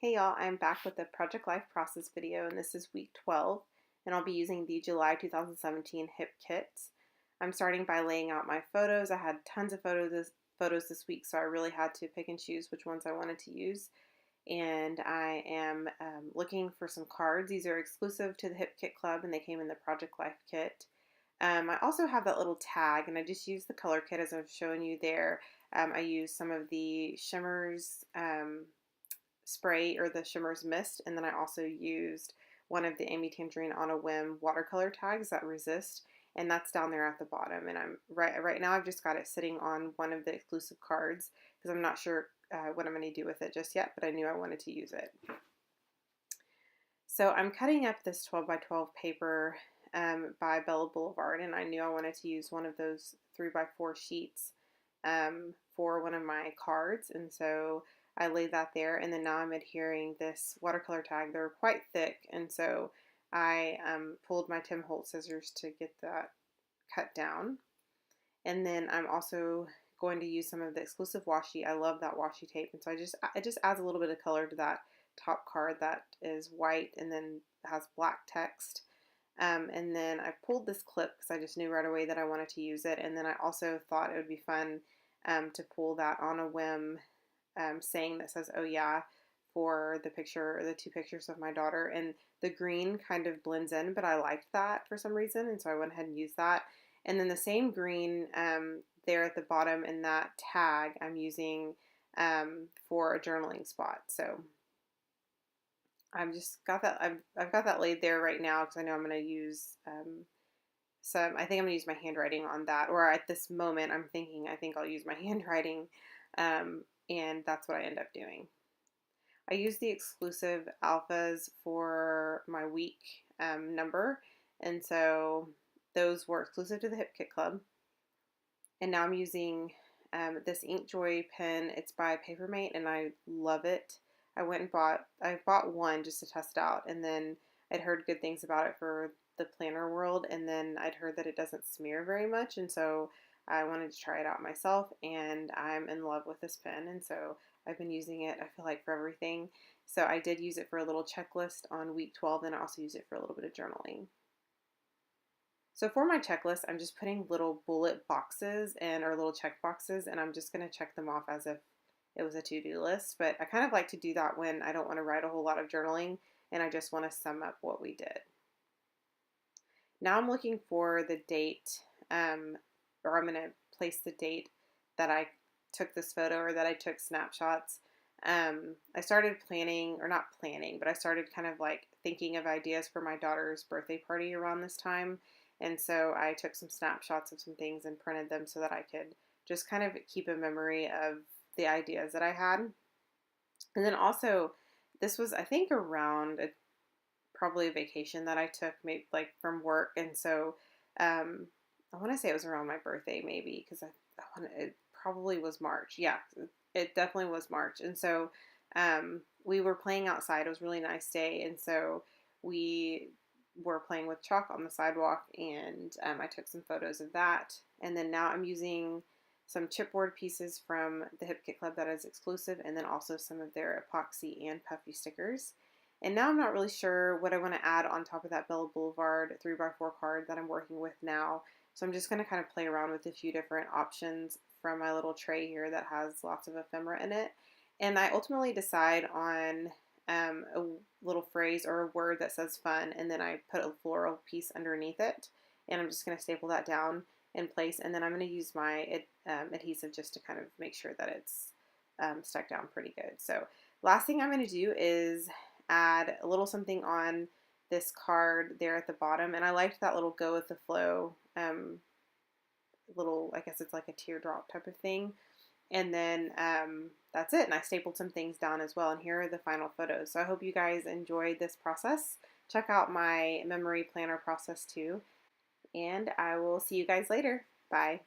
Hey y'all, I'm back with the Project Life process video, and this is week 12, and I'll be using the July 2017 HIP kits. I'm starting by laying out my photos. I had tons of photos this week, so I really had to pick and choose which ones I wanted to use. And I am looking for some cards. These are exclusive to the HIP Kit Club, and they came in the Project Life kit. I also have that little tag, and I just used the color kit as I've shown you there. I used some of the Shimmers spray or the Shimmers mist, and then I also used one of the Amy Tangerine on a Whim watercolor tags that resist, and that's down there at the bottom. And I'm right now I've just got it sitting on one of the exclusive cards because I'm not sure what I'm going to do with it just yet, but I knew I wanted to use it. So I'm cutting up this 12 by 12 paper by Bella Boulevard, and I knew I wanted to use one of those 3 by 4 sheets for one of my cards, and so I laid that there, and then now I'm adhering this watercolor tag. They're quite thick, and so I pulled my Tim Holtz scissors to get that cut down. And then I'm also going to use some of the exclusive washi. I love that washi tape, and so it just adds a little bit of color to that top card that is white and then has black text. And then I pulled this clip because I just knew right away that I wanted to use it. And then I also thought it would be fun to pull that on a whim saying that says, "Oh yeah," for the picture, the two pictures of my daughter. And the green kind of blends in, but I liked that for some reason, and so I went ahead and used that. And then the same green there at the bottom in that tag I'm using for a journaling spot. So I've just got that, I've got that laid there right now because I know I'm going to use some, I think I'm going to use my handwriting on that, or at this moment I'm thinking I think I'll use my handwriting, and that's what I end up doing. I use the exclusive alphas for my week number, and so those were exclusive to the HIP Kit Club. And now I'm using this Inkjoy pen. It's by Papermate, and I love it. I bought one just to test out, and then I'd heard good things about it for the planner world, and then I'd heard that it doesn't smear very much, and so I wanted to try it out myself, and I'm in love with this pen, and so I've been using it, I feel like, for everything. So I did use it for a little checklist on week 12, and I also used it for a little bit of journaling. So for my checklist, I'm just putting little bullet boxes or little check boxes, and I'm just going to check them off as if it was a to-do list. But I kind of like to do that when I don't want to write a whole lot of journaling and I just want to sum up what we did. Now I'm looking for the date, or I'm going to place the date that I took this photo or that I took snapshots. I started planning, or not planning, but I started kind of like thinking of ideas for my daughter's birthday party around this time. And so I took some snapshots of some things and printed them so that I could just kind of keep a memory of the ideas that I had. And then also, this was, I think, around probably a vacation that I took, maybe like from work. And so I want to say it was around my birthday, maybe, because it probably was March. Yeah, it definitely was March. And so we were playing outside. It was a really nice day. And so we were playing with chalk on the sidewalk, and I took some photos of that. And then now I'm using some chipboard pieces from the HIP Kit Club that is exclusive, and then also some of their epoxy and puffy stickers. And now I'm not really sure what I want to add on top of that Bella Boulevard 3x4 card that I'm working with now. So I'm just going to kind of play around with a few different options from my little tray here that has lots of ephemera in it. And I ultimately decide on a little phrase or a word that says fun, and then I put a floral piece underneath it, and I'm just going to staple that down in place, and then I'm going to use my adhesive just to kind of make sure that it's stuck down pretty good. So last thing I'm going to do is add a little something on this card there at the bottom, and I liked that little go with the flow little, I guess it's like a teardrop type of thing. And then that's it. And I stapled some things down as well. And here are the final photos. So I hope you guys enjoyed this process. Check out my memory planner process too. And I will see you guys later. Bye.